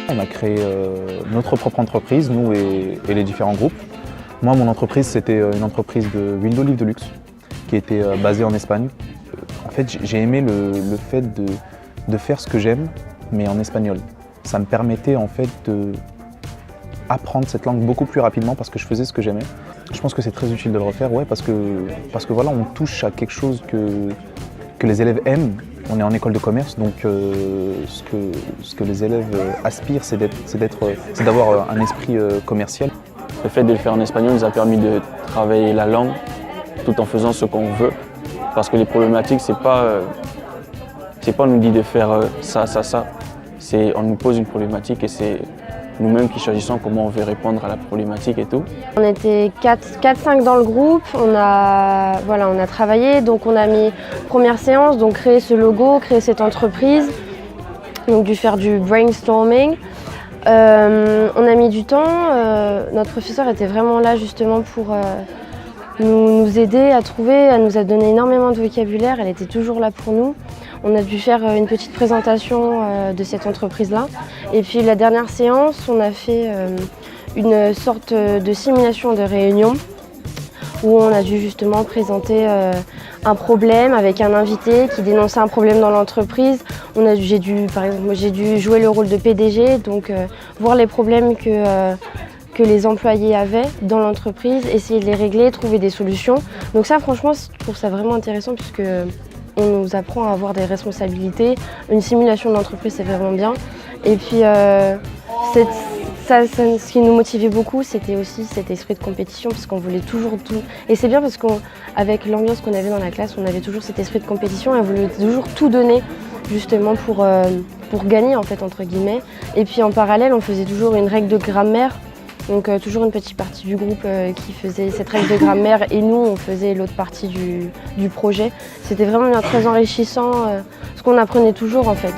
On a créé notre propre entreprise, nous et les différents groupes. Moi, mon entreprise, c'était une entreprise d'huile d'olive de luxe qui était basée en Espagne. En fait, j'ai aimé le fait de faire ce que j'aime, mais en espagnol. Ça me permettait en fait d'apprendre cette langue beaucoup plus rapidement parce que je faisais ce que j'aimais. Je pense que c'est très utile de le refaire, ouais, parce que voilà, on touche à quelque chose que les élèves aiment. On est en école de commerce, donc ce que les élèves aspirent, c'est d'avoir un esprit commercial. Le fait de le faire en espagnol nous a permis de travailler la langue tout en faisant ce qu'on veut. Parce que les problématiques, c'est pas on nous dit de faire ça. On nous pose une problématique et c'est nous-mêmes qui choisissons comment on veut répondre à la problématique et tout. On était 4-5 dans le groupe, on a travaillé, donc on a mis première séance, donc créer ce logo, créer cette entreprise, donc dû faire du brainstorming. On a mis du temps, notre professeur était vraiment là justement pour nous aider à trouver, elle nous a donné énormément de vocabulaire, elle était toujours là pour nous. On a dû faire une petite présentation de cette entreprise-là. Et puis la dernière séance, on a fait une sorte de simulation de réunion où on a dû justement présenter un problème avec un invité qui dénonçait un problème dans l'entreprise. Par exemple, j'ai dû jouer le rôle de PDG, donc voir les problèmes que les employés avaient dans l'entreprise, essayer de les régler, trouver des solutions. Donc ça, franchement, je trouve ça vraiment intéressant puisque on nous apprend à avoir des responsabilités. Une simulation d'entreprise, c'est vraiment bien. Et puis, ce qui nous motivait beaucoup, c'était aussi cet esprit de compétition parce qu'on voulait toujours tout. Et c'est bien parce qu'avec l'ambiance qu'on avait dans la classe, on avait toujours cet esprit de compétition et on voulait toujours tout donner justement pour gagner, en fait, entre guillemets. Et puis en parallèle, on faisait toujours une règle de grammaire. Donc toujours une petite partie du groupe qui faisait cette règle de grammaire et nous on faisait l'autre partie du projet. C'était vraiment très enrichissant, ce qu'on apprenait toujours en fait.